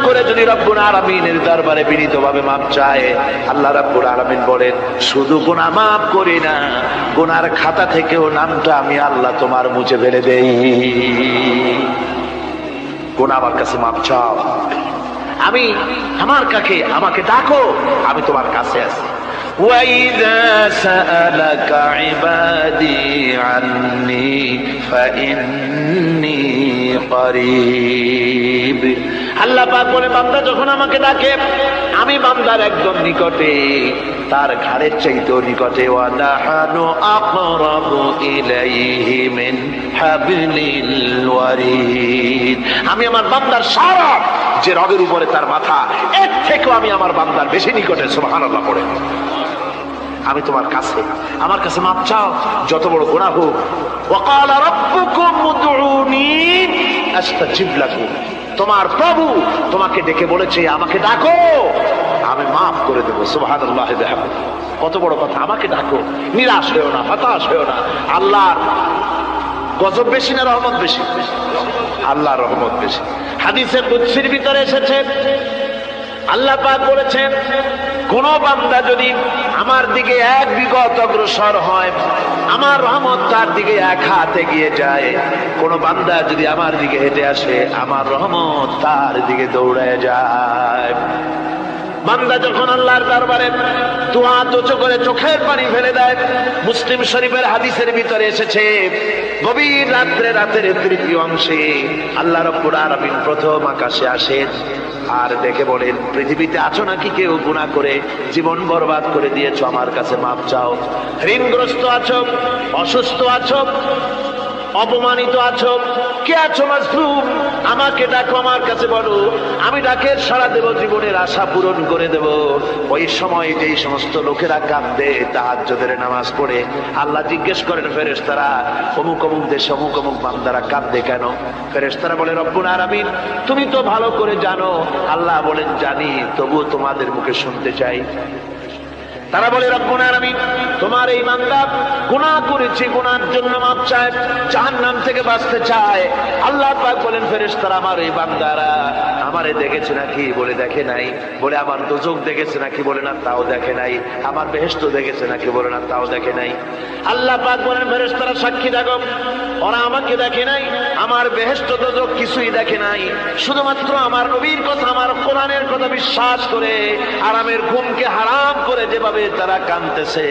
করে যদি রব্বুল আলামিনের দরবারে বিনীতভাবে মাপ চায়, আল্লাহ রাব্বুল আলামিন বলেন, শুধু গুনাহ মাফ করি না, গুনার খাতা থেকেও নামটা আমি আল্লাহ তোমার মুছে ফেলে দেই। গুনাহ আমার কাছে মাপ চাও, আমি আমাকে ডাকো, আমি তোমার কাছে আছি। وَإِذَا سَأَلَكَ عِبَادِي عَنِّي فَإِنِّي قَرِيبٌ। আল্লাহ পাক বলে, বান্দা যখন আমাকে ডাকে আমি বান্দার একদম নিকটে, তার ঘাড়ের চাইতেও নিকটে। ওয়ানাহানু আকরাবু ইলাইহি মিন হাবলিল ওয়ারিদ। আমি আমার বান্দার সারা যে রগের উপরে তার মাথা, এর থেকেও আমি আমার বান্দার বেশি নিকটে। সুবহানাল্লাহ পড়ে। আমি তোমার কাছে, আমার কাছে মাপ চাও, যত বড় গুনাহ হোক। ওয়াকালা রাব্বুকুম উদউনি আস্তাজিব লাকুম, তোমার প্রভু তোমাকে ডেকে বলেছে আমাকে ডাকো, আমি মাফ করে দেবো। সুবহানাল্লাহ ওয়া বিহামদিহি, কত বড় কথা, আমাকে ডাকো, নিরাশ হয়েও না, হতাশ হয়েও না। আল্লাহর গজব বেশি না রহমত বেশি? আল্লাহর রহমত বেশি। হাদিসে কুদসির ভিতরে এসেছে, আল্লাহ পাক বলেছেন, কোন বান্দা যদি আমার দিকে এক বিগত অগ্রসর হয়, আমার রহমত তার দিকে এক হাত এগিয়ে যায়। কোন বান্দা যদি আমার দিকে হেঁটে আসে, আমার রহমত তার দিকে দৌড়ে যায়। বান্দা যখন আল্লাহর দরবারে দু হাত উঁচু করে চোখের পানি ফেলে দেয়, মুসলিম শরীফের হাদিসের ভিতরে এসেছে, গভীর রাত্রে, রাতের তৃতীয় অংশে আল্লাহ রাব্বুল আলামিন প্রথম আকাশে আসেন আর দেখে বলেন, পৃথিবীতে আছো নাকি কেউ গুনাহ করে জীবন বরবাদ করে দিয়েছো, আমার কাছে মাপ চাও। ঋণগ্রস্ত আছো, অসুস্থ আছো, অপমানিত আছো, কে আছো মাজলুম, আমাকে ডাকো, আমার কাছে বলো, আমি ডাকে সাড়া দেব, জীবনের আশা পূরণ করে দেব। ওই সময় যেই সমস্ত লোকেরা কাঁদে তাহাজ্জুদের নামাজ পড়ে, আল্লাহ জিজ্ঞেস করেন ফেরেশতারা, অমুক অমুক দেশে অমুক অমুক বান্দারা কাঁদে কেন? ফেরেশতারা বলে, রব্বুল আলামিন তুমি তো ভালো করে জানো। আল্লাহ বলেন, জানি, তবুও তোমাদের মুখে শুনতে চাই। তারা বলে, রব্বুল আলামিন তোমার এই বান্দা গুনাহ করেছে, গুনাহর জন্য মাপ চায়, জাহান্নাম থেকে বাঁচতে চায়। আল্লাহ পাক বলেন, ফেরেশতারা আমার এই বান্দারা আমারে দেখেছে নাকি? বলে দেখে নাই। বলে আমার দোজখ দেখেছে নাকি? বলে না, তাও দেখে নাই। আমার বেহেশত দেখেছে নাকি? বলে না, তাও দেখে নাই। আল্লাহ পাক বলেন, ফেরেশতারা সাক্ষী থাকো, ওরা আমাকে দেখে নাই, আমার বেহেশত দোজখ কিছুই দেখে নাই, শুধুমাত্র আমার নবীর কথা, আমার কোরআনের কথা বিশ্বাস করে আরামের ঘুমকে হারাম করে যেভাবে তারা কাঁদতেছে,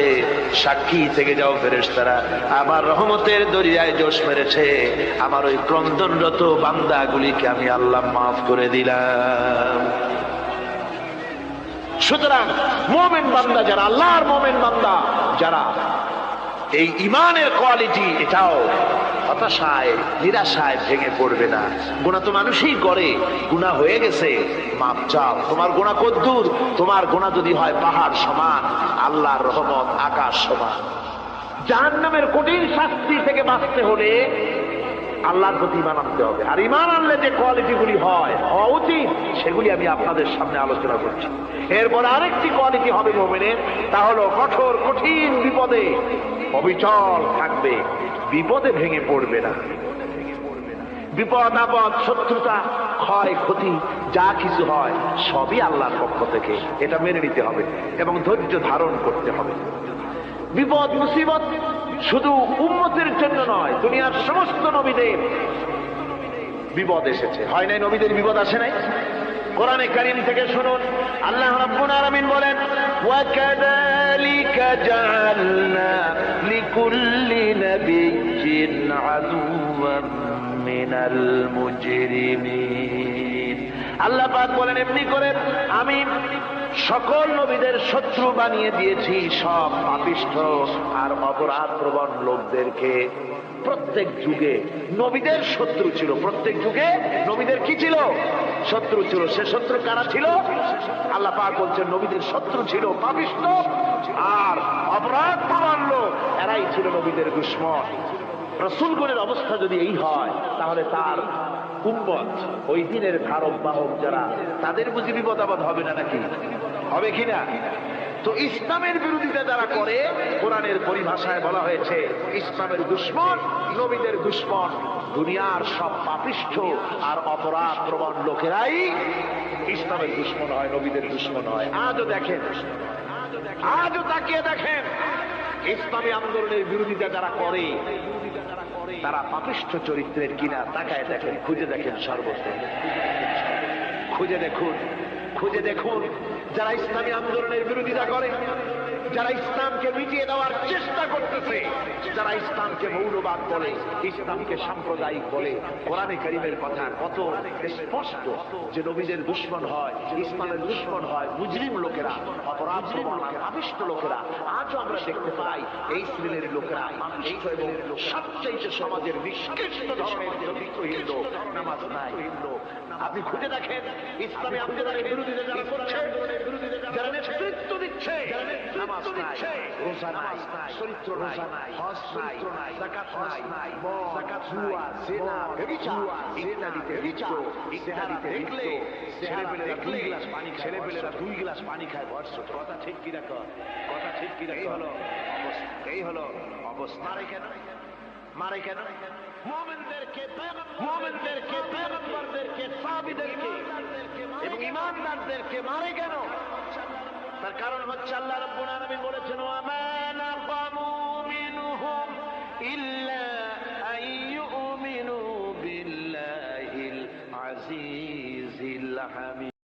সাক্ষী থেকে যাও ফেরেশতারা, আমার রহমতের দরিয়ায় জোশ মেরেছে, আমার ওই ক্রন্দনরত বান্দাগুলিকে আমি আল্লাহ মাফ করে দিলাম। সুতরাং মুমিন বান্দা যারা, আল্লাহর মুমিন বান্দা যারা, এই ইমানের কোয়ালিটি, এটাও হতাশায় নিরাশায় ভেঙে পড়বে না। গুনাহ তো মানুষই করে, গুনাহ হয়ে গেছে, মাপ চাও। তোমার গুনাহ কদ্দূর? তোমার গুনাহ যদি হয় পাহাড় সমান, আল্লাহর রহমত আকাশ সমান। জাহান্নামের কঠিন শাস্তি থেকে বাঁচতে হলে আল্লাহর প্রতি ঈমান আনতে হবে। আর ঈমান আনলে যে কোয়ালিটি গুলি হয়, হওয়া উচিত, সেগুলি আমি আপনাদের সামনে আলোচনা করছি। এরপর আরেকটি কোয়ালিটি হবে মুমিনের, তা হলো কঠোর কঠিন বিপদে অবিচল থাকবে, বিপদে ভেঙে পড়বে না। বিপদ আপদ, শত্রুতা, ক্ষয় ক্ষতি যা কিছু হয় সবই আল্লাহর পক্ষ থেকে, এটা মেনে নিতে হবে এবং ধৈর্য ধারণ করতে হবে। বিপদ মুসিবত শুধু উম্মতের জন্য নয়, দুনিয়ার সমস্ত নবীদের বিপদ এসেছে, হয় নাই? নবীদের বিপদ আসে নাই? কোরআনে কারীম থেকে শুনুন, আল্লাহ রাব্বুল আলামিন বলেন, ওয়া কাযালিকা জাআলনা লিকুল্লি নাবিয়্যিন আদুওয়াম মিনাল মুজরিমিন। আল্লাহ পাক বলেন, এমনি করে আমি সকল নবীদের শত্রু বানিয়ে দিয়েছি, সব পাপিষ্ঠ আর অপরাধ প্রবণ লোকদেরকে। প্রত্যেক যুগে নবীদের শত্রু ছিল, প্রত্যেক যুগে নবীদের কি ছিল? শত্রু ছিল। সে শত্রু কারা ছিল? আল্লাহ পাক বলছেন, নবীদের শত্রু ছিল পাপিষ্ঠ আর অপরাধ প্রবণ লোক, এরাই ছিল নবীদের দুশমন। রাসূলগণের অবস্থা যদি এই হয়, তাহলে তার উম্মত, ওই দিনের ধারক বাহক যারা, তাদের বুঝি বিপদ আপদ হবে না নাকি? হবে কিনা? তো ইসলামের বিরোধিতা যারা করে, কোরআনের পরিভাষায় বলা হয়েছে ইসলামের দুশমন, নবীদের দুশমন। দুনিয়ার সব পাপিষ্ঠ আর অপরাধ প্রবণ লোকেরাই ইসলামের দুশমন হয়, নবীদের দুশমন হয়। আজও দেখেন, আজও তাকিয়ে দেখেন, ইসলামী আন্দোলনের বিরোধিতা যারা করে তারা পাপিষ্ঠ চরিত্রের কিনা, তাকায় দেখেন, খুঁজে দেখেন, সর্বত্র খুঁজে দেখুন, খুঁজে দেখুন। যারা ইসলামী আন্দোলনের বিরোধিতা করে, যারা ইসলামকে মিটিয়ে দেওয়ার চেষ্টা করতেছে, যারা ইসলামকে মৌলবাদ বলে, ইসলামকে সাম্প্রদায়িক বলে, কোরআনে কারীমের কথা কত স্পষ্ট যে নবীদের দুশমন হয়, ইসলামের দুশমন হয় মুজরিম লোকেরা, অপরাধ প্রবণ পাপিষ্ঠ লোকেরা। আজও আমরা দেখতে পাই এই শ্রেণীর লোকেরা পাপিষ্ঠ এবং সবচেয়ে সমাজের নিষ্কৃষ্ট ধরনের চরিত্রহীন লোক, নামাজ নাই লোক। আপনি খুঁজে দেখেন ইসলামী আন্দোলনের বিরোধিতা যারা করছে, যারা নেতৃত্ব দিচ্ছে, দায়িত্ব দিচ্ছে, রোজা নাই, চরিত্র নাই, হজ নাই, যাকাত নাই, যাকাত জুয়া, জিনা, ব্যভিচার ইত্যাদিতে চেহারা দেখলে ছেলেপেলেরা 2 গ্লাস পানি খায়, ছেলেপেলেরা 2 গ্লাস পানি খায় বর্ষ। কথা ঠিক কি রাখো, কথা ঠিক কি রাখো। এই হলো অবস্থা। মারে কেন? মুমিনদেরকে, পয়গম্বরদেরকে, সাহাবীদেরকে এবং ঈমানদারদেরকে মারে কেন? তার কারণ হচ্ছে আল্লাহ রাব্বুল আলামিন বলেছেন, ওয়া মা নাকামু মিনহুম ইল্লা আইয়ুমিনু বিল্লাহিল আজিজিল হামিদ।